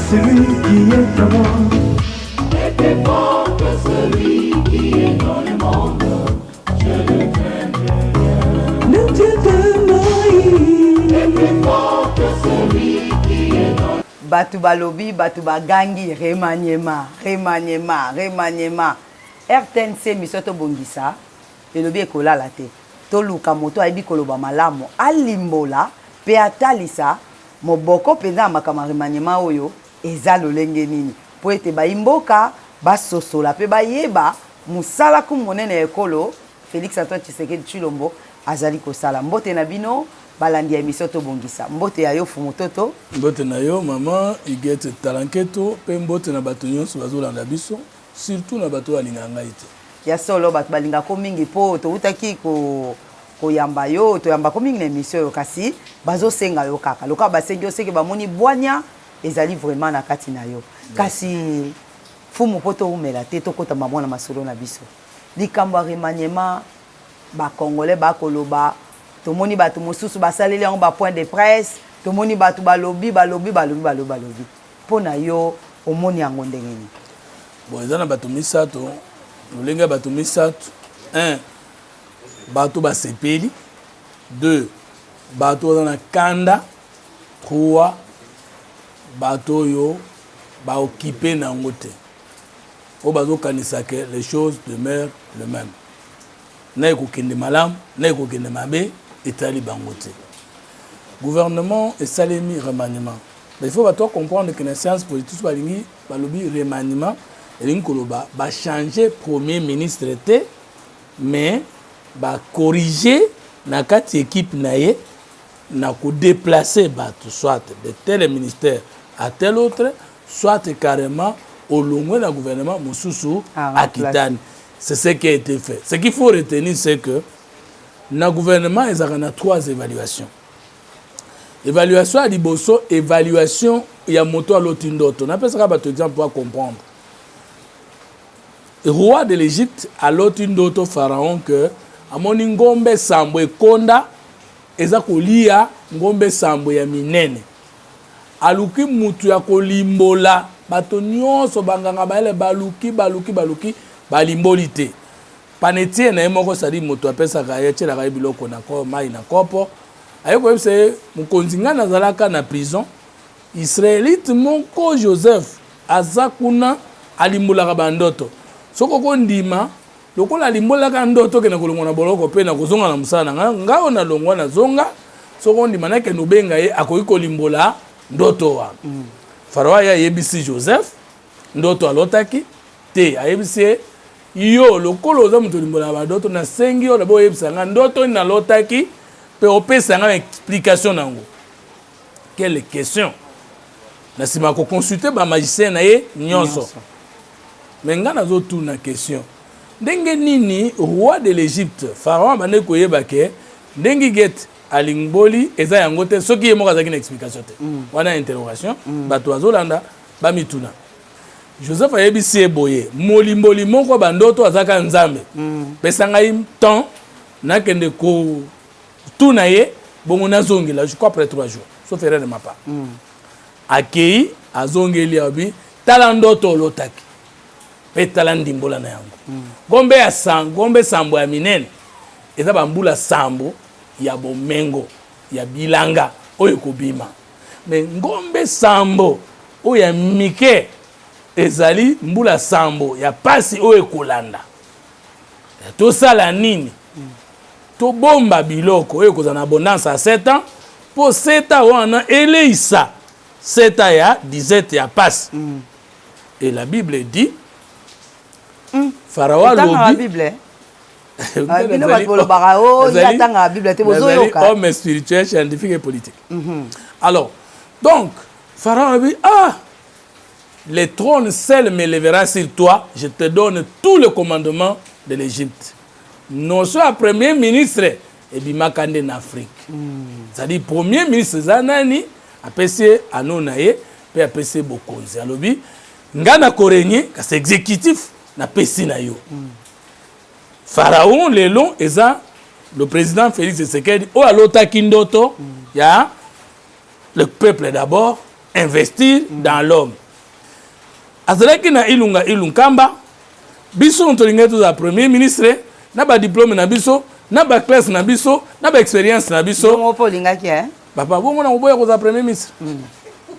celui qui est en moi. Et plus fort que celui qui est dans le monde. Je ne craindrai rien. Le Dieu de Moïse. Et plus fort que celui qui est dans le monde. Batu balobi, batu bagangi, remaniema. RTNC misoto bongisa, elobi ekola la te. Toluka moto aibi koloba malamo, alimbola, pe atalisa, moboko penda makama remaniema oyo, eza lolenge nini. Po ete ba imboka, ba sosola, pe ba yeba, musala kumonene ekolo, Félix Antoine Tshisekedi Tshilombo, azali kosala. Mbote na bino, balandi ya misoto bongisa. Mbote ya yo fumototo. Mbote na yo, maman, igete talanketo, pe mbote na bato nyonso bazolanda biso, surtout na bato alinganga ite. Ya solo bato balinga ko mingi po, to utaki ko yamba yo, to yamba ko mingi na emission yo kasi, bazo senga yo kaka. Loka basengi yo seke bamoni bwanya, ezali vraiment na kati na yo. Kasi, fumu poto umela te, to kota mamona masolo na biso. Likambo remaniema, ba Congolais ba koloba, to moni bato mosusu basaleli yango ba point de presse, to moni bato balobi. Pona yo, omoni yango ndenge ni. Bon, eza na bato misato, lolenga bato misato. 1. Bato basepeli. 2. Bato baza na kanda. 3. Bato yo ba occupé na ngote. O bazo kanisa ke les choses demeurent le même. Na ekokende malamu, na ekokende mabe, etali bangote. Gouvernement et salemi remaniement. Mais il faut comprendre que la science politique balingi balobi remaniement et koloba ba changer premier ministre té mais ba corriger na kati équipe naie na ko déplacer bato soit de tel ministère à tel autre soit carrément au long du gouvernement mususu à Kitani. C'est ce qui a été fait. Ce qu'il faut retenir c'est que na gouvernement ils ont 3 évaluations. Évaluation à liboso, évaluation il y a moto à l'autre ndoto. On appelle ça par exemple pour comprendre. Le roi de l'Égypte à l'autre ndoto pharaon que à mon ngombe sambo e konda eza kolia ngombe sambo ya minene. Aluki mutu ya kolimbola bato nyonso banganga baele baluki balimboli te. Panetie na moko sali moto apesa kaya tshela ka biloko na ko mai na kopo. Ayoko yebse mukonzinga nazalaka na prison Israélite moko Joseph azakuna alimbolaka bandoto. Soko kondima lokola alimbolaka ndoto ke na kolongona boloko pe na kozonga na musala ngao na longwa na zonga soko kondima na ke nobenga ye akoki kolimbola ndoto wa. Pharaon ya yebisi Joseph ndoto alotaki te ayebisi yo lokolo za muto limbola bandoto na sengi yo labo yebisa nga ndoto na lotaki pe opesa nga explication nango. Quelle question? Na sima ko consulter ba magicien na ye nyonso. Mais nga nazo tout na question. Ndenge nini roi de l'Égypte Pharaon bande ko yeba ke ndenge get alingboli eza yango te soki ye moko azaki na explication te. Wana interrogation bato azolanda ba mituna. Joseph ayebisi eboye molimboli moko bandoto azaka nzambe. Pesa ngai temps nakende ko tuna ye bongo nazongela je crois après 3 jours sauf erreur de ma part. Akei azongeli abi talandoto lotaki pe talandimbola na yango. Gombe sambo ya minene eza bambula sambo ya bomengo ya bilanga oyo kobima. Mais ngombe sambo oyo ya mike ezali mbula sambo ya pasi oyo kolanda. To sala nini? To bomba biloko oyo kozana abondance à 7 ans pour 7 ans wana eleisa 7 ans ya 17 ya passe. Et la Bible dit Pharaon la Bible homme spirituel, scientifique et politique. Alors, donc, Pharaon a dit, le trône seul me lèvera sur toi, je te donne tout le commandement de l'Égypte. Non soit premier ministre, et bimakande en Afrique. C'est-à-dire, premier ministre, Zanani, a passé à Nonaye, puis a passé Bokonzi. Alors, ngana korenye, c'est exécutif, na pesi na yo. Pharaon, le long, et ça, le président Félix Tshisekedi, o alota kindoto, ya le peuple d'abord, investir dans l'homme. Azalaki na ilunga ilunkamba, biso ntolinga to za premier ministre, na ba diplôme na biso, na ba classe na biso, na ba expérience na biso. Ngo po lingaki Papa, bon mona oboya ko za premier ministre.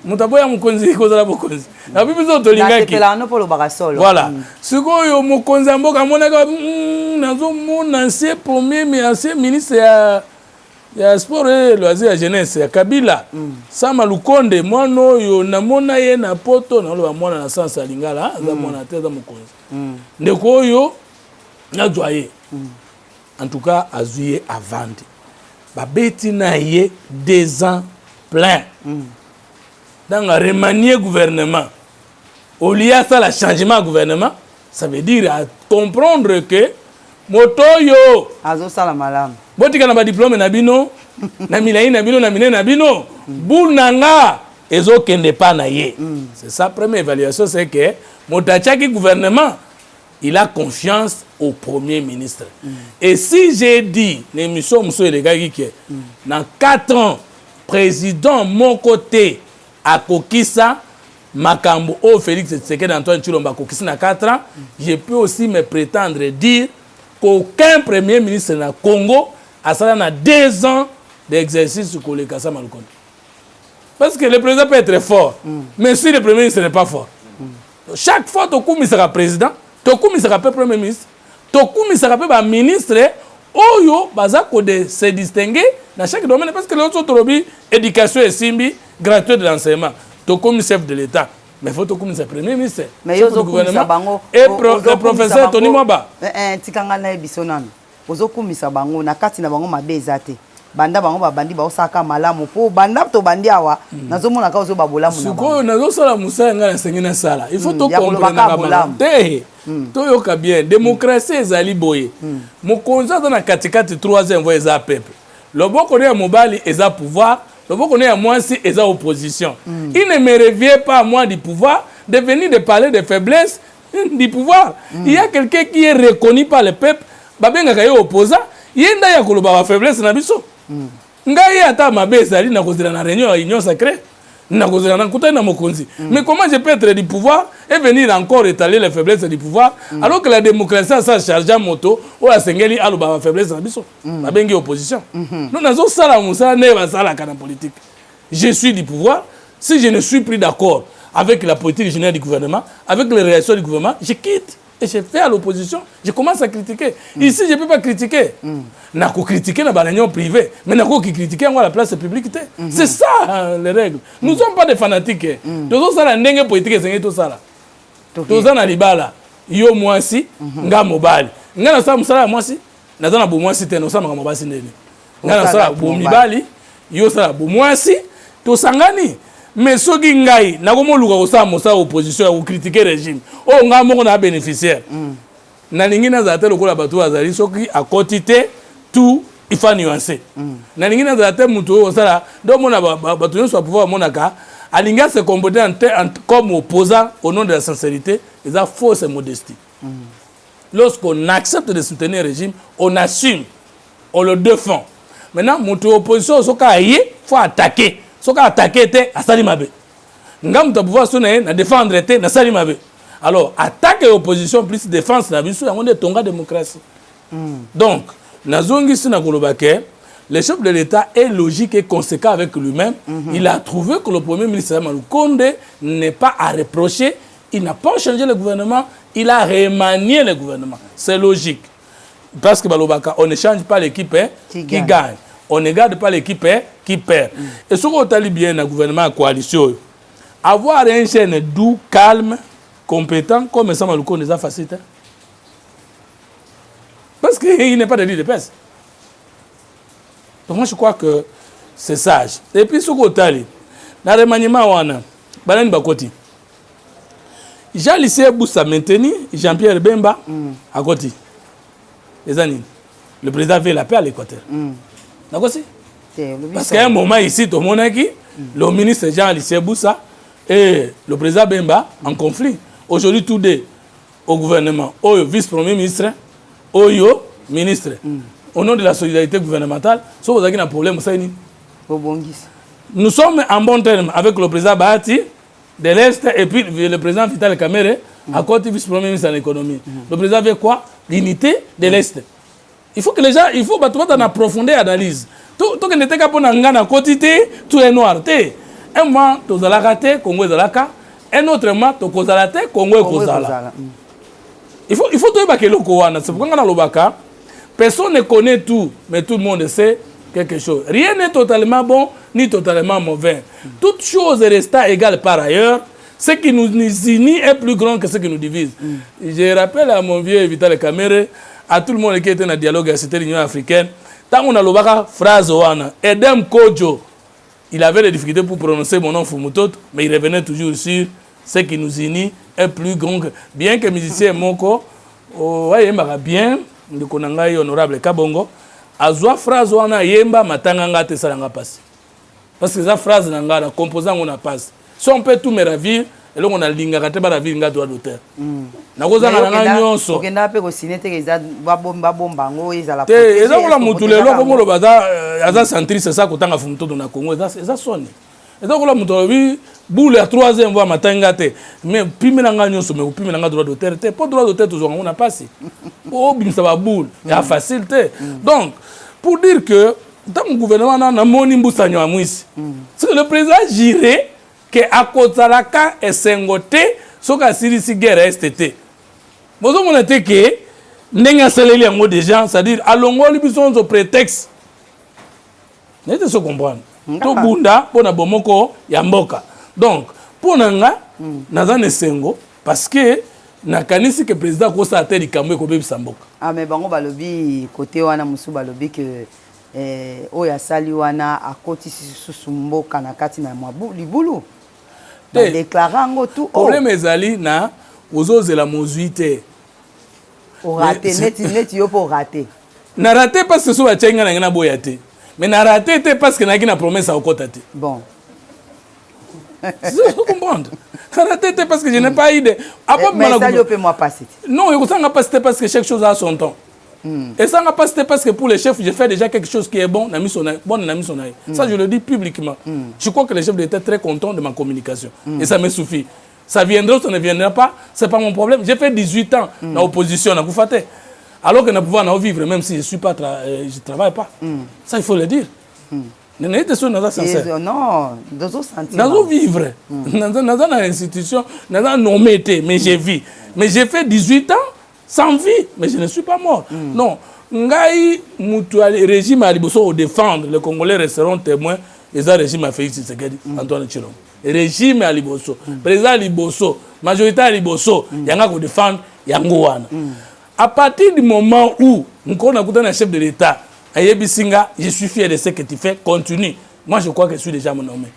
Mutaboya mukonzi ko za bokonzi. Na biso tolingaki. Na no po lo bakasolo. Voilà. Sikoyo mukonzi mboka monaka nazo mona ancien premier mais ancien ministre ya sport et loisir ya jeunesse ya Kabila. Sama Lukonde mwana oyo namona ye na poto na lo mwana na sansa lingala za mwana teza mukonzi. Ndeko oyo na joye. En tout cas azuye avandi. Babeti na ye 2 ans plein. Dans le remanier gouvernement, au lieu de ça, le changement gouvernement, ça veut dire à comprendre que motoyo azo sala malam. Botika na ba diplôme na bino, na milai na bino na mine na bino, bunanga ezo kende pa na ye. C'est ça première évaluation, c'est que motachaki gouvernement, il a confiance au premier ministre. Et si j'ai dit, l'émission monsieur les gars qui dans 4 ans président mon côté à Kokissa Makambo au Félix Tshisekedi Antoine Tshilombo Kokissa na 4 ans, je peux aussi me prétendre dire qu'aucun premier ministre na Congo a ça na 2 ans d'exercice sur le Kassa Malukonde. Parce que le président peut être fort, mais si le premier ministre n'est pas fort. Chaque fois Tokoumi sera président, Tokoumi sera premier ministre, Tokoumi sera ministre, Oyo bazako de se distinguer dans chaque domaine parce que l'autre autonomie, éducation et simbi, gratuit de l'enseignement. Tokoumi chef de l'État. Mais il faut Tokoumi c'est premier ministre. Mais yo zokumisa bango. Et le professeur Tony Mwaba. Tikanga na bisonano. Ozokumisa bango na kati na bango mabezate. Banda bango babandi ba osaka malamu po banda to bandi awa nazomona ka ozo babolamu na. Suko nazo sala musa nga na sengena sala. Il faut to comprendre na babolamu. Toyoka bien démocratie ezali boye. Mokonza na katikati 3e voie za peuple. Loboko ya mobali eza pouvoir, loboko ya mwasi eza opposition. Il ne me revient pas à moi du pouvoir de venir de parler de faiblesse du pouvoir. Il y a quelqu'un qui est reconnu par le peuple, babenga ka yo opposant, yenda ya koloba ba faiblesse na biso. Ngai ata mabe ezali na kozela na réunion ya union sacrée. Mais comment je peux être du pouvoir et venir encore étaler les faiblesses du pouvoir alors que la démocratie a sa charge à moto ou la sengeli a la faiblesse de la bengi opposition. Nous n'avons pas de politique. Je suis du pouvoir. Si je ne suis plus d'accord avec la politique générale du gouvernement, avec les réactions du gouvernement, je quitte et je fais à l'opposition. Je commence à critiquer. Ici, je ne peux pas critiquer. Je peux critiquer dans la réunion privée, mais je peux critiquer à la place publique. C'est ça les règles. Nous ne sommes pas des fanatiques. Nous sommes dans la politique. Nous sommes dans la libala. Yo moi si, nga mobali. Nga na sa musala moi si, na za na bo moi si te no sa mama basi ndeni. Nga na sa bo mibali, yo sa bo moi si, to sangani. Mais ce qui ngai na komo luka kosa mosa opposition ou critiquer régime o nga moko na bénéficiaire na ningi na zate lokola bato azali soki à quantité tout il faut nuancer na ningi na zate mutu osala do mona bato nyonso a pouvoir monaka alinga se comporter comme opposant au nom de la sincérité et ça fausse modestie. Lorsqu'on accepte de soutenir le régime on assume on le défend. Maintenant mutu opposition soka yé faut attaquer. Ce qui a attaqué était à Salimabe. Ngam ta pouvoir sonner na défendre était na Salimabe. Alors attaque et opposition plus défense na biso yango de tonga démocratie. Donc nazongi sina kolobake le chef de l'État est logique et conséquent avec lui-même. Il a trouvé que le premier ministre Malukonde n'est pas à reprocher, il n'a pas changé le gouvernement, il a remanié le gouvernement. C'est logique. Parce que balobaka on ne change pas l'équipe qui gagne. On ne garde pas l'équipe qui perd. Et ce qu'on a bien dans le gouvernement de coalition, avoir un jeune doux, calme, compétent, comme ça, on a facile. Parce qu'il n'est pas de l'île de pèse. Donc moi, je crois que c'est sage. Et puis, ce qu'on a dit, dans le remaniement, on a Balan Bakoti. Jean-Lycée Boussa maintenu, Jean-Pierre Bemba à côté. Les années. Le président fait la paix à l'Équateur. Parce qu'à un moment ici, tout le monde a dit, le ministre Jean-Lycée Boussa et le président Bemba en conflit. Aujourd'hui, tous deux au gouvernement, au vice-premier ministre, au ministre, au nom de la solidarité gouvernementale, sauf que vous avez un problème, ça y est. nous sommes en bon terme avec le président Bahati de l'Est et puis le président Vital Kamerhe à côté vice-premier ministre en économie. Le président veut quoi? L'unité de l'Est. Il faut que les gens, il faut battre en profondeur analyse. Tout que n'était qu'à pour n'angana quotité, tout est noir. Un mois, tu as la raté, Congo est la un autre mois, tu as la raté, Congo est la. Il faut tout évacuer le Kowana. C'est pourquoi on a le Baka. Personne ne connaît tout, mais tout le monde sait quelque chose. Rien n'est totalement bon ni totalement mauvais. Toute chose restant égale par ailleurs. Ce qui nous unit est plus grand que ce qui nous divise. Je rappelle à mon vieux Vital Kamerhe, à tout le monde qui était dans le dialogue à l'Union africaine, tant qu'on a le phrase Oana, Edem Kojo, il avait des difficultés pour prononcer mon nom Fumutot, mais il revenait toujours sur ce qui nous unit est plus grand que. Bien que musicien Moko, bien, le Konangai honorable Kabongo, a zoa phrase Oana Yemba, Matanganga Tessalanga passe. Parce que cette phrase n'a pas composant on a passe. Si on peut tout me ravir, et là on a l'inga kate ba ravir nga droit d'auteur. Na koza na nyonso. Okenda pe ko sinete ke za bomba ngo ezala. Te eza ko la mutulelo ko mo lo baza aza centriste ça ko tanga fumuto na Congo eza soni. Eza ko la mutolobi boule à 3e voie matanga te. Mais pimela nga nyonso mais pimela nga droit d'auteur te. Pas droit d'auteur toujours on a passé. Oh bimsa ba boule, ya facile te. Donc pour dire que dans le gouvernement na moni mbusanyo amwisi. C'est le président Jiré que à Kotzalaka et Sengote so ka sirisi guerre STT. Bozo mon était que n'enga seleli en des gens, c'est-à-dire alongoli bison au prétexte. N'était se comprendre. To bunda pona bomoko ya mboka. Donc pour nanga nazane sengo parce que na kanisi que président ko sa tête kamwe ko bebisa mboka. Ah mais bango balobi côté wana musu balobi que oya sali wana akoti susu mboka na kati na mwabu libulu. Déclarant tout. Problème ezali na ozoze la mozuité. O raté net yo pour rater. Na raté parce que so ba tchenga na ngana boyate. Mais na raté te parce que na kina promesse à okotate. Bon. Je comprends. Na raté te parce que je n'ai pas idée. Mais ça yo peut moi passer. Non, yo ça n'a pas c'était parce que chaque chose a son temps. Et ça n'a pas c'était parce que pour les chefs, j'ai fait déjà quelque chose qui est bon, ça je le dis publiquement. Je crois que les chefs étaient très contents de ma communication. Et ça me suffit. Ça viendra ou ça ne viendra pas, c'est pas mon problème. J'ai fait 18 ans dans l'opposition, dans Koufate. Alors que je pouvais vivre, même si je ne travaille pas. Ça, il faut le dire. Non, dans vivre. Dans une institution, dans une nommé, mais j'ai vu. Mais j'ai fait 18 ans sans vie, mais je ne suis pas mort. Non. Ngai mutuali régime à Liboso au défendre, les Congolais resteront témoins. Et ça régime a fait Antoine Chilombo. Régime à Liboso, président Liboso, majorité à Liboso, yanga ko défendre yango wana. À partir du moment où on a un chef de l'État, Ayebisinga, je suis fier de ce que tu fais, continue. Moi je crois que je suis déjà mon nommé.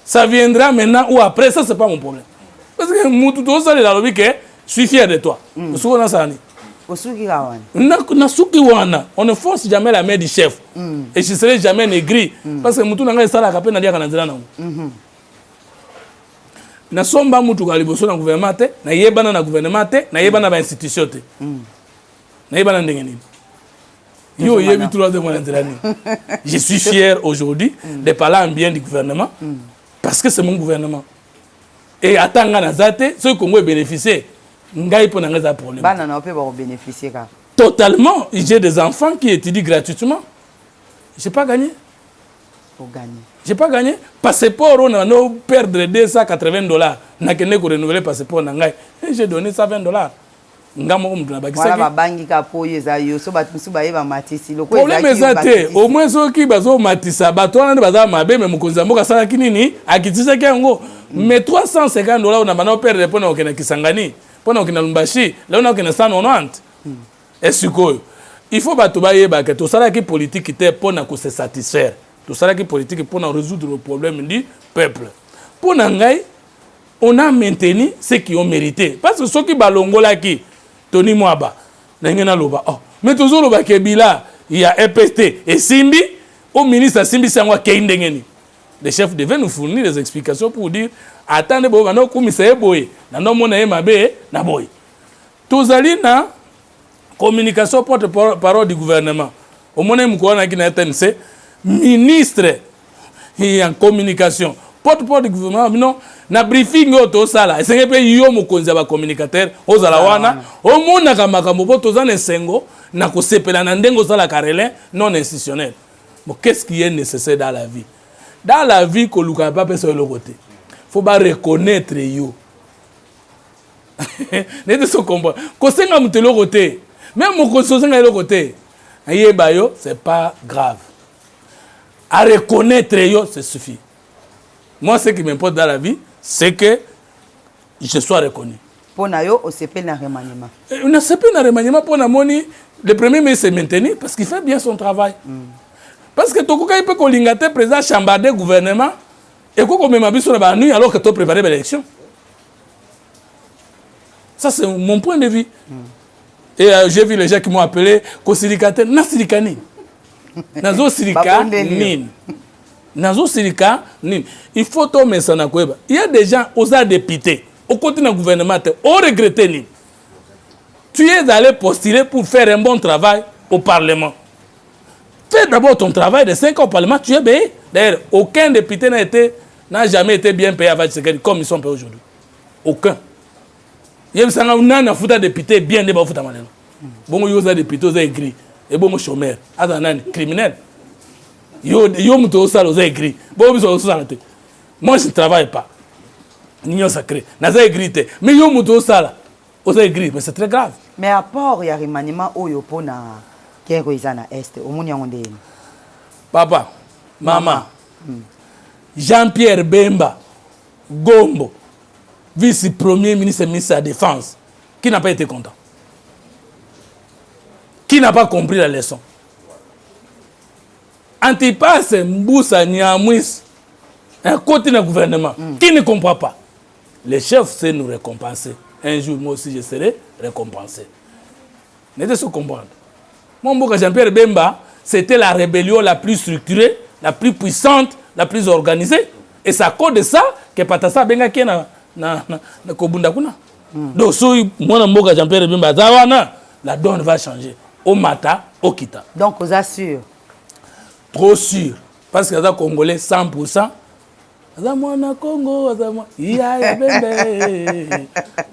Ça viendra maintenant ou après, ça c'est pas mon problème. Parce que Moutou ça les lobby que je suis fier de toi. On ne force jamais la main du chef. Et je ne serai jamais négri. Parce que Moutou n'a pas ça la capée n'a pas na somba Moutou Galiboso dans le gouvernement, na yebana na gouvernement, na yebana na institution. Na yebana ndengeni. Yo yebi 3 mois d'année. Je suis fier aujourd'hui de parler en bien du gouvernement parce que c'est mon gouvernement. Et attends na zate, ceux qui ont bénéficié. Totalement. J'ai des enfants qui étudient gratuitement. Je n'ai pas gagné. Je n'ai pas gagné. Passeport, on a perdre $280. On a renouveler le passeport. J'ai donné ça $20. Problème est au moins ceux qui bazo matisa batona baza mabe mais mukonza mboka sala kinini akitisa kiango mais $350 on a maintenant perdre pour na okena Kisangani. Pendant qu'on a Lumbashi, là on a qu'on a 190. Est-ce que il faut batubaye que tout ça qui politique était pour nous se satisfaire. Tout ça qui politique pour nous résoudre le problème du peuple. Pour Nangai, on a maintenu ceux qui ont mérité. Parce que ceux qui balongola qui Tony Mwaba, n'engena loba. Oh, mais toujours loba Kebila, il y a EPT et Simbi, au ministre Simbi Sangwa Keindengeni. Les chefs devaient nous fournir des explications pour dire attendez, bon, maintenant, comme c'est boy, maintenant, mon aïe m'a bé, na boy. Tous allez na communication porte-parole du gouvernement. Au moment où on a qui n'a ministre, et en communication porte-parole du gouvernement non na briefing auto sala esenge pe yo mokonzi ba communicateur ozala wana omona kamakambo po tozana sengo na kosepela na ndengo sala karelin non institutionnel. Bon, qu'est-ce qui est nécessaire dans la vie? Dans la vie que luka pas personne le côté. Faut pas reconnaître yo. N'est-ce pas comprendre? Ko senga mutelo côté. Même mon senga le côté. Ayeba yo, c'est pas grave. À reconnaître yo, ça suffit. Moi, ce qui m'importe dans la vie, c'est que je sois reconnu. Pour Nayo, on s'appelle un remaniement. On s'appelle un remaniement pour Namoni. Le premier ministre s'est maintenu parce qu'il fait bien son travail. Parce que Tokoka il peut colingater président chambardé gouvernement et qu'on même habite sur la nuit alors que tu prépares l'élection. Ça, c'est mon point de vue. Et j'ai vu les gens qui m'ont appelé Kosilikate Nasilikani. Nazo Silika Nin. Nazo Silika Nin. Il faut tomber ça. Il y a des gens aux députés, au côté du gouvernement, au regretté Nin. Tu es allé postuler pour faire un bon travail au Parlement. Fais d'abord ton travail de 5 ans au Parlement, tu es payé. D'ailleurs, aucun député n'a jamais été bien payé avec ce comme ils sont payés aujourd'hui. Aucun. Il y a un député bien de Bafuta Maleno. Bon, il y a des députés qui ont écrit. Et bon, chômeur, criminel. Il y a des gens qui ont écrit. Moi, je ne travaille pas. L'union sacrée. Je n'ai pas écrit. Mais il y a des gens qui ont écrit. Mais c'est très grave. Mais à part, il y a un remaniement où il y a un est. Papa, maman, Jean-Pierre Bemba, Gombo, vice-premier ministre de la Défense, qui n'a pas été content? Qui n'a pas compris la leçon? Antipas Mboussa Niamouis, un côté du gouvernement, qui ne comprend pas? Le chef sait nous récompenser. Un jour, moi aussi, je serai récompensé. N'était-ce pas comprendre? Mon beau Jean-Pierre Bemba, c'était la rébellion la plus structurée, la plus puissante, la plus organisée. Et c'est à cause de ça que Patassa Benga qui est na Kobunda Kuna. Donc, si moi, Jean-Pierre Bemba, la donne va changer. Au Mata, au Kita. Donc, vous assure. Trop sûr. Parce que les Congolais, 100%. Azamwana Congo, Azamwana. Ya Bembe.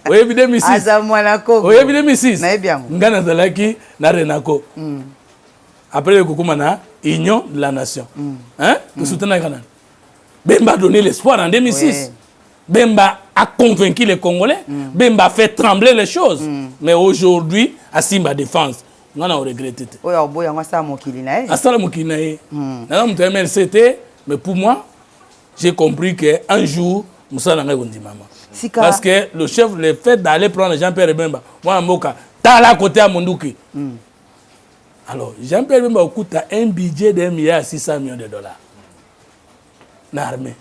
Oui, évidemment, ici. Azamwana Congo. Oui, évidemment, ici. Naïbiam. Ngana Zalaki, na Renako. Après le Koukoumana, Union de la Nation. Hein? Nous soutenons les Canadiens. Bemba a donné l'espoir en 2006. Oui. Bemba a convaincu les Congolais. Bemba a fait trembler les choses. Mais aujourd'hui, à Simba Défense, on a regretté. Oui, on a ça Mokilinae. À ça, Mokilinae. Mais pour moi, j'ai compris qu'un jour, nous allons dire maman. Parce que le chef, le fait d'aller prendre Jean-Pierre Bemba, moi, Moka, t'as là côté à Mondouki. Alors, Jean-Pierre Bemba coûte un budget de 1,6 milliard de dollars. L'armée.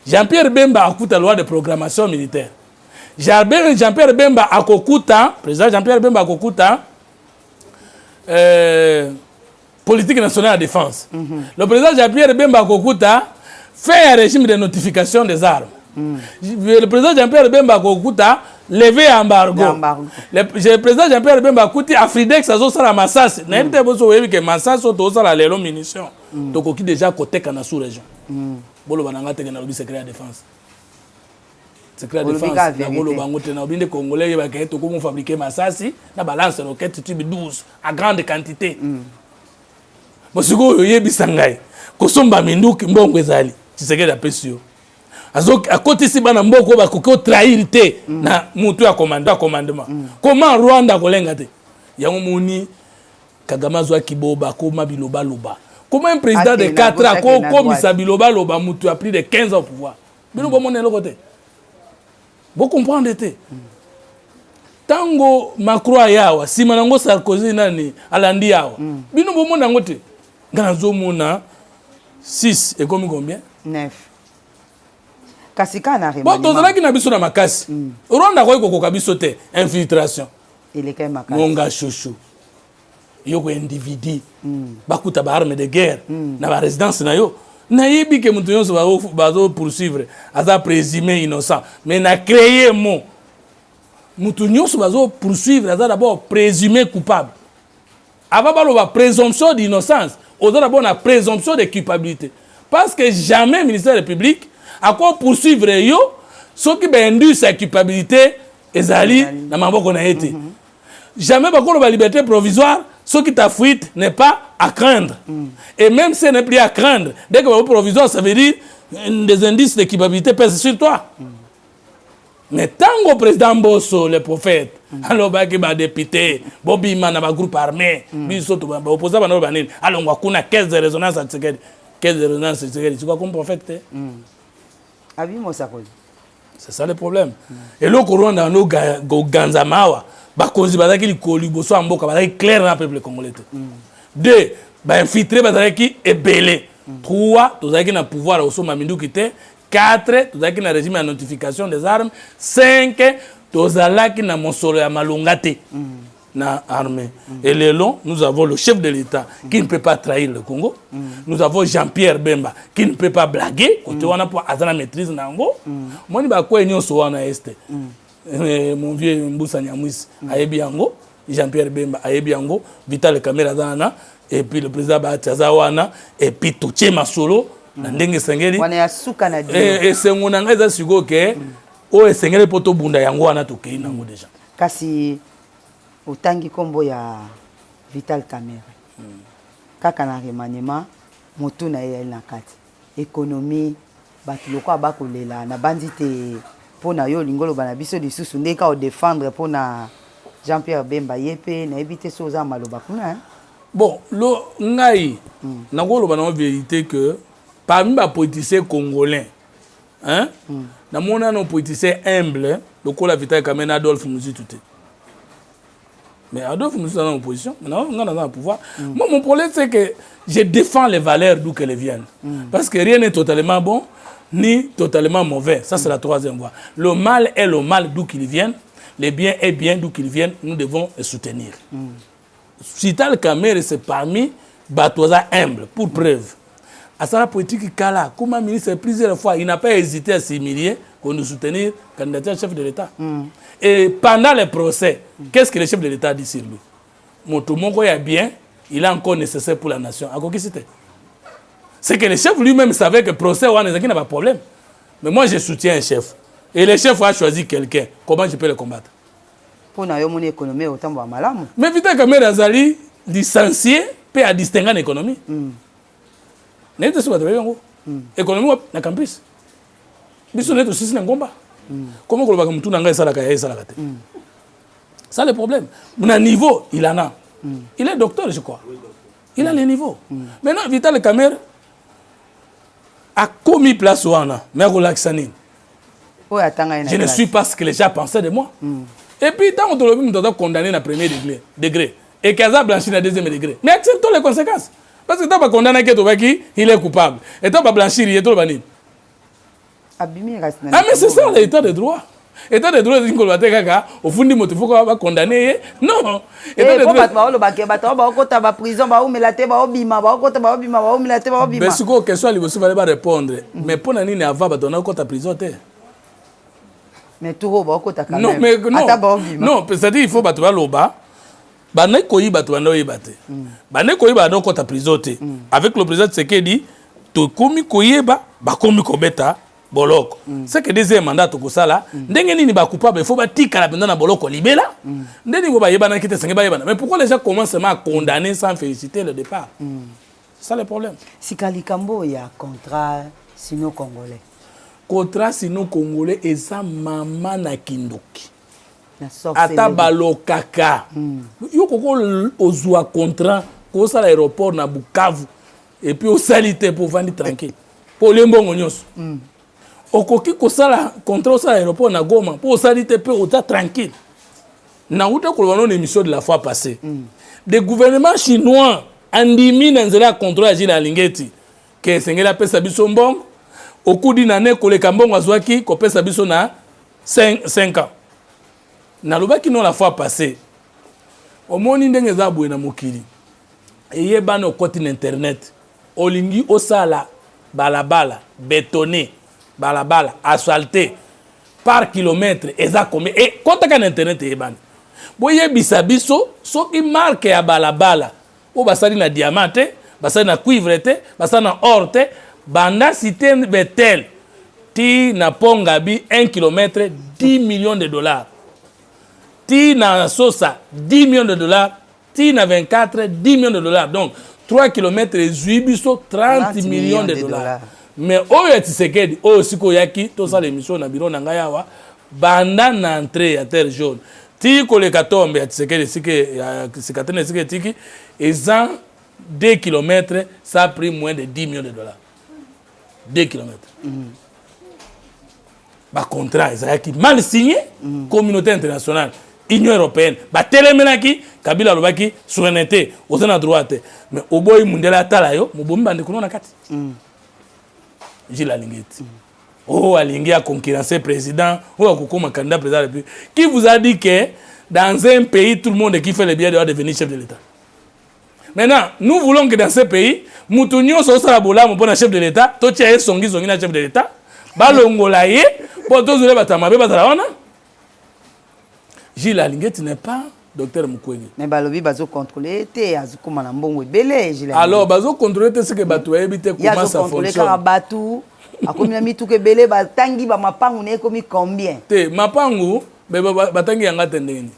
Jean-Pierre Bemba a coûté la loi de programmation militaire. Jean-Pierre Bemba a coûté, président Jean-Pierre Bemba a coûté politique nationale de défense. Le président Jean-Pierre Bemba a coûté fait un régime de notification des armes. Le président Jean-Pierre Bemba a coûté lever l'embargo. Le président Jean-Pierre Bemba a coûté Afridex à Zosala Massas. N'importe quoi que Massas soit Zosala les munitions. Donc on qui déjà côté Kana sous-région. Bolo bananga te na lobi secret de défense. Secret de défense. Na bolo bangote na obinde congolais ba ke to ko fabriquer masasi na balance roquette tube 12 à grande quantité. Bosiko yebi sangai. Ko somba minduki mbongo ezali. Tshisekedi apesio. Azok à côté si bana mboko ba ko trahir te na mutu ya commandement. Comment Rwanda kolenga te? Yango moni Kagame zwa kiboba ko mabiloba loba. Comment un président de 4 ans, comme Sabiloba Loba Moutou a pris de 15 ans au pouvoir? Mais nous, on est côté. Vous comprenez? Tango Macron Yawa, si Manango Sarkozy Nani, Alandi Yawa. Mais nous, on est côté. Ganzo Mouna, 6 et combien? 9. Kasika n'a rien. Bon, dans la qui n'a pas ma casse. Rwanda, quoi, qu'il infiltration. Il est quand même à Monga chouchou. Yoko individu bakuta ba arme de guerre na ba résidence na yo na yebi ke mutu yonso bazo poursuivre aza présumé innocent mais na créer mot mutu yonso bazo poursuivre aza d'abord présumé coupable avant balo ba présomption d'innocence oza d'abord na présomption de culpabilité parce que jamais le ministère de la République a quoi poursuivre yo ceux qui induisent sa culpabilité ezali na maboko na été. Jamais bakolo ba liberté provisoire ceux qui ta fuite n'est pas à craindre. Et même si ce n'est plus à craindre, dès que le provisoire ça veut dire des indices de culpabilité pèsent sur toi. Mais tant que le président Bosso, le prophète, alors que les députés, Bobby Man, le groupe armé, l'opposant, alors on a 15 de résonance à Tshisekedi. 15 de résonance à Tshisekedi. Tu vois comme prophète? C'est ça le problème. Et là, on a nos Ganzamawa, Bakonzi Bazaki, les Koliboso, Amboka, Bazaki, clair dans le peuple congolais. Deux, infiltré Bazaki est belé. Trois, tu as le pouvoir au Somamindou qui était. 4, tu as le régime de notification des armes. 5, tu as le monsolo ya malungate na armée. Et le long, nous avons le chef de l'État qui ne peut pas trahir le Congo. Nous avons Jean-Pierre Bemba qui ne peut pas blaguer. Quand on a pour la maîtrise nango. Moi, je suis mon vieux Mboussa Nyamwisi Ayebiango, Jean-Pierre Bemba Ayebiango, Vital Kamera Zana, et puis le président Batiazawana, et puis Touché Masolo. Et c'est mon engagement sur que o esengele poto bunda yango wana to kei nango déjà. Kasi otangi kombo ya Vital Kamera. Kaka na remaniement motu na ye na kati. Économie batu loko abakolela na bandite pona yo lingolo bana biso lisusu ndeka o défendre pona Jean-Pierre Bemba yepe na ebité soza maloba kuna. Bon, lo ngai nangolo bana vérité que parmi les politiciens congolais, hein, dans mon an, politicien humble, le coup la Vital Kamera Adolphe Mouzi tout. Mais Adolphe Mouzi est en opposition, maintenant on est dans le pouvoir. Moi, mon problème, c'est que je défends les valeurs d'où qu'elles viennent. Parce que rien n'est totalement bon, ni totalement mauvais. Ça, c'est la troisième voie. Le mal est le mal d'où qu'il vienne, le bien est bien d'où qu'il vienne, nous devons les soutenir. Vital Kamera, c'est parmi Batoza humble, pour preuve. À sa politique Kala, comme un ministre plusieurs fois, il n'a pas hésité à s'humilier pour nous soutenir candidature chef de l'État. Et pendant le procès, qu'est-ce que le chef de l'État dit sur lui? Motomongo est bien, il est encore nécessaire pour la nation. À quoi c'était? C'est que le chef lui-même savait que le procès n'a pas de problème. Mais moi, je soutiens un chef. Et le chef a choisi quelqu'un. Comment je peux le combattre? Pour une économie autant de malam. Mais Vital Kamera Azali, licencié, peut à distinguer l'économie. N'est-ce pas économie na campus. Biso n'est aussi na ngomba. Comment ko ba mutu na ngai sala ka sala kate. Ça le problème. Mon niveau, il en a. Il est docteur, je crois. Il a les niveaux. Maintenant Vital Kamera a commis place au ana, mais relaxani. Je ne suis pas ce que les gens pensaient de moi. Et puis tant que on doit condamner na premier degré et Kaza blanchi na deuxième degré. Mais acceptons les conséquences. Parce que tu vas condamner que il est coupable. Et tu vas blanchir, il est trop banni. Ah, mais c'est ça l'état de droit. L'état de droit, c'est que au fond du mot, il faut qu'on va condamner. Non. Mais ce que question, il va répondre. Mais pour la ligne avant, on a ta prison. Mais tout le monde a non, mais non, c'est-à-dire il faut battre le bas. Bane koyi bato bando yebate. Bane koyi ba donc ta prison te. Avec le président Tshisekedi, to komi koyeba, ba komi kobeta boloko. C'est que deuxième mandat to kosala, ndenge nini ba coupable, il faut ba tika la benda na boloko libela. Ndeni bo ba yebana kite senge ba yebana. Mais pourquoi les gens commencent à condamner sans féliciter le départ? C'est ça le problème. Si Kalikambo y a contrat sino-congolais. Contrat sino-congolais et ça maman na kindoki. Ata balokaka. Yo koko ozwa contrat ko sala aéroport na Bukavu et puis au salité pour vendre tranquille. Pour lembongo nyos. Okoki ko sala contrat au sala aéroport na Goma pour salité pour ota tranquille. Na uta ko lobano émission de la fois passée. Des gouvernements chinois andimi na nzela contrôle agir na lingeti que sengela pesa biso mbongo au cours d'une année ko le kambongo azwaki ko pesa biso na 5 ans. Nalobaki non la fois passée. Au moni ndenge za bwe na mokili. Eye bana au côté internet. Olingi osala balabala bétonné, balabala asphalté par kilomètre eza combien et compte kan internet eye bana. Boye bisabiso soki marque ya balabala. O basali na diamante, basali na cuivre te, basali na or te, banda cité Betel ti na Pongabi 1 km 10 millions de dollars. Ti na Sosa 10 millions de dollars. Ti na 24 10 millions de dollars. Donc 3 km Zuibiso 30 millions de dollars. Mais oyo Tshisekedi oyo siko yaki to sa l'émission na bureau na ngayawa banda na entrée à terre jaune. Ti ko le katombe ya Tshisekedi sikatene sike tiki ezan 2 km ça a pris moins de 10 millions de dollars. 2 km. Ba contrat ezaki mal signé communauté internationale. Union européenne ba telemenaki Kabila lobaki souveraineté aux na droite mais oboyi mundela tala yo mobomi bande kuno na kati Gilles Alingeti oh alingi a concurrencer président ou a kokoma candidat président depuis qui vous a dit que dans un pays tout le monde qui fait le bien doit devenir chef de l'État. Maintenant nous voulons que dans ce pays mutunyo so sala bolamu pona chef de l'État to tia songi na chef de l'État balongola ye po to zule batamabe batala wana. Gilles Alingeti n'est pas docteur Mukwege. Mais balobi bazo contrôler té azukuma na mbongo ebele Gilles. Alors bazo contrôler té ce que bato ebité comment ça fonctionne. Ya bato akomi na mituke ebele batangi ba mapangu ne komi combien? Té mapangu batangi yanga tendeni.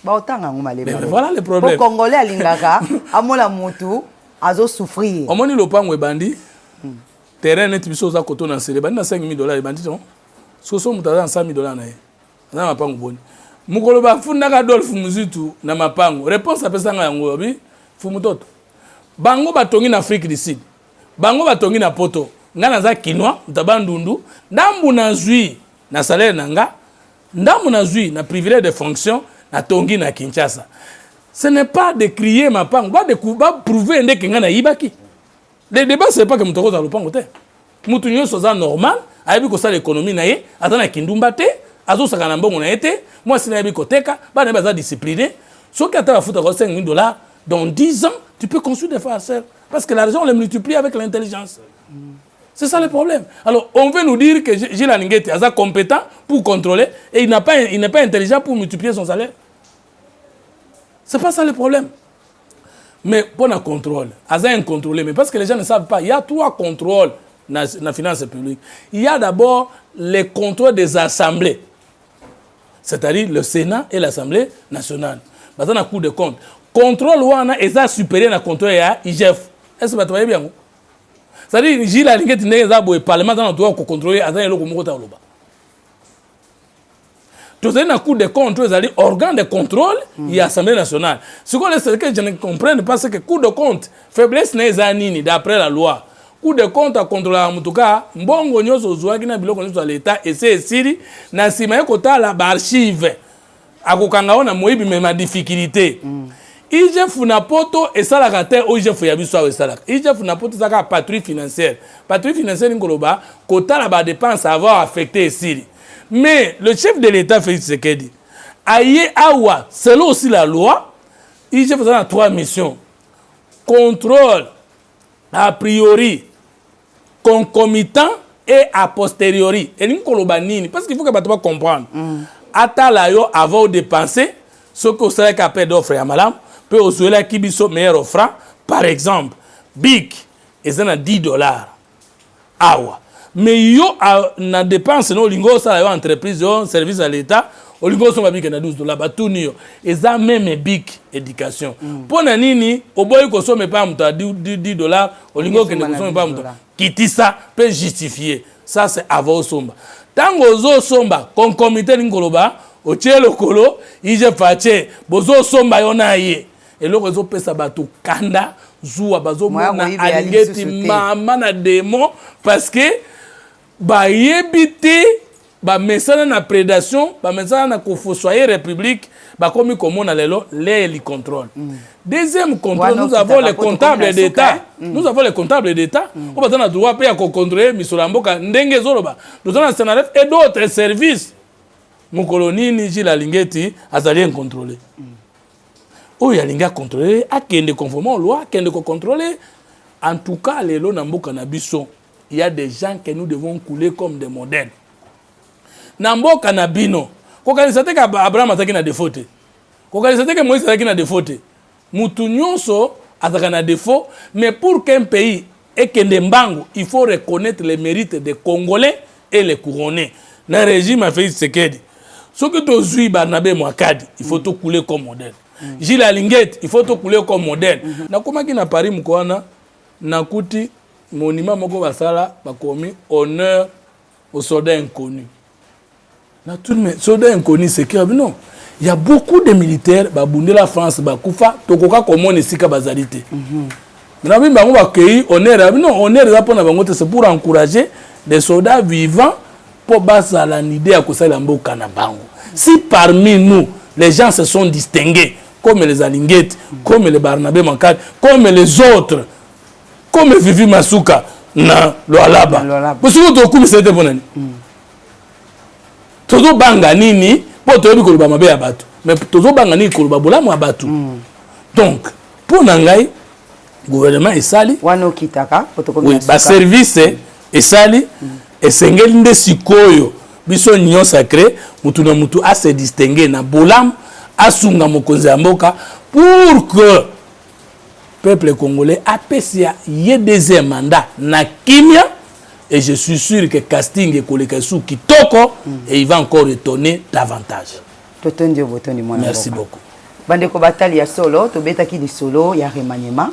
Ba otanga ngoma le. Voilà le problème. Pour Congolais alingaka amola mutu azo souffrir. Omoni lopango ebandi. Terrain net biso za koto na sele bandi na $5,000 ebandi non. Soso mutaza na $100,000 na ye. Na mapango boni mukolo ba fundaka Adolphe Muzitu na mapango réponse apesa nga yango bi fumutoto bango batongi na Afrique du Sud bango batongi na poto nga naza kinwa mutabandundu ndambu na zui na salaire nanga ndambu na zui na privilège de fonction na tongi na Kinshasa. Ce n'est pas de crier mapango ba prouver ndeke nga na yibaki. Le débat c'est pas que mutoko za lopango te mutu nyonso za normal ayebi ko sala économie na ye atana kindumba te azo sakana mbongo na été moi si na yebi koteka ba na baza discipliné so ki ata futa ko $5,000 dans 10 ans tu peux construire des frères sœurs parce que l'argent on le multiplie avec l'intelligence. C'est ça le problème. Alors on veut nous dire que Gilles Alingeti est compétent pour contrôler et il n'est pas intelligent pour multiplier son salaire. C'est pas ça le problème. Mais pour le contrôle, Aza incontrôlé mais parce que les gens ne savent pas, il y a 3 contrôles dans la finance publique. Il y a d'abord les contrôles des assemblées. C'est-à-dire le Sénat et l'Assemblée nationale. Dans la Cour des comptes. Contrôle wana est supérieur à contrôle à IGF. Est-ce que vous voyez bien? C'est-à-dire que Gilles Alingeti n'est pas le Parlement dans le contrôler à Zan Eloko Mokota Oloba. Tout ça, la Cour des comptes, c'est-à-dire organe de contrôle et Assemblée nationale. Ce que je ne comprends pas, c'est que Cour de compte, faiblesse n'est pas nini d'après la loi. Cour de compte a contrôlé en tout cas, mbongo nyoso zouaki na biloko nyoso l'État et c'est siri na sima kota la archive. Akokanga ona moyibi mais ma difficulté. IGF na poto et ça la gate o IGF ya biso e ça la. IGF na poto ça ka patrouille financière. Patrouille financière ngoloba kota la ba dépense avoir affecté siri. Mais le chef de l'État Félix Tshisekedi aye awa selon aussi la loi, IGF a 3 missions. Contrôle a priori concomitant et a posteriori. Et nous kolobanini parce qu'il faut que tu comprendre. Atala yo avant de dépenser ce que vous savez qu'après d'offre à malam peut aussi la qui biso meilleur offrant par exemple big et ça na $10 awa. Mais yo na dépense no lingo ça yo entreprise yo service à l'État au lingo so mabika na $12 batuni yo et ça même big éducation. Pona nini oboyi ko somme pas muta $10 au lingo que ne somme pas muta kitisa peut justifier ça c'est avant somba. Tango zo somba concomitant ngoloba o tielo kolo ije fache bozo somba yona ye et loko zo pesa bato kanda zuwa bazo mona Alingeti mama na démon parce que ba yebité ba mesana na prédation ba mesana na kofossoyer république ba komi komona lelo les contrôle. Deuxième contrôle, nous avons les comptables d'État. Nous avons les comptables d'État. On va donner droit à contrôler Misolamboka ndenge zoloba. Nous avons un Sénaref et d'autres services. Mon colonini Gilles Alingeti azali contrôler. Oh yalinga contrôler a kende conformément aux lois, kende contrôler. En tout cas, les lois namboka na biso, il y a des gens que nous devons couler comme des modèles. Namboka na bino, ko kalisate ka Abraham ataki na défaut. Ko kalisate ka Moïse ataki na défaut. Mutu nyonso ataka na défaut, mais pour qu'un pays et que Ndembango, il faut reconnaître les mérites des Congolais et les couronner. Dans le régime a fait ce qu'il dit. Ce que tu as vu, Barnabé Mouakadi, il faut tout couler comme modèle. Gilles Alinguette, il faut tout couler comme modèle. Na comment qui n'a Paris Moukoana, n'a coûté monument Moko Basala, a commis honneur aux soldats inconnus. Na tout le soldats inconnus, c'est que non. Il y a beaucoup de militaires, Baboundé la France, Bakoufa, Tokoka comme on est si kabazalité. Mais on va accueillir honneur, non, honneur c'est pour encourager des soldats vivants pour baser la idée à Kosalambo Kanabango. Si parmi nous, les gens se sont distingués, comme les Alinguettes, comme les Barnabé Mankad, comme les autres, comme Vivi Masuka, na lo alaba. Parce que tu as c'était bon. Todo banga nini, pour te dire que le Bamabe abatu. Mais todo banga nini que le Babola mo abatu. Donc, pour Nangai, gouvernement est sali. Wano kitaka, oui, ba service est sali. Et sengeli sikoyo biso nyon sacré mutu na mutu a se distinguer na bolam asunga mokonzi ya mboka pour que peuple congolais apprécie yé deuxième mandat na kimia et je suis sûr que casting et kolekasu kitoko et il va encore retourner davantage. Merci beaucoup. Bandeko batali ya solo to betaki di solo ya remaniement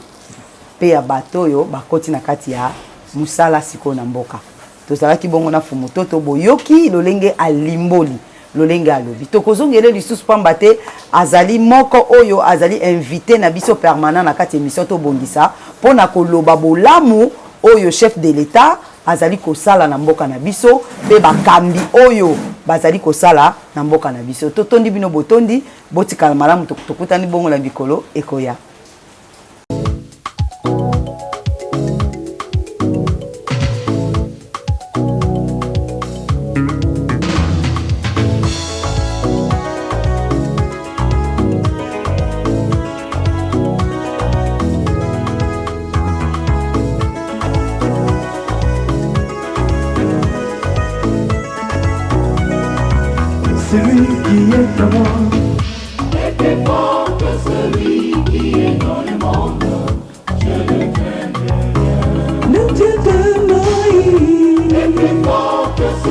pe ya batoyo bakoti na kati ya musala siko na mboka. Tozalaki bongo na fumu toto boyoki lolenge alimboli lolenge alobi tokozongele lisusu pamba te azali moko oyo azali invité na biso permanent na kati émission to bongisa pona koloba bolamu oyo chef de l'état azali kosala na mboka na biso pe bakambi oyo bazali kosala na mboka na biso totondi bino botondi botikala malamu tokutani bongo la bikolo ekoya. Celui qui est à moi est plus fort que celui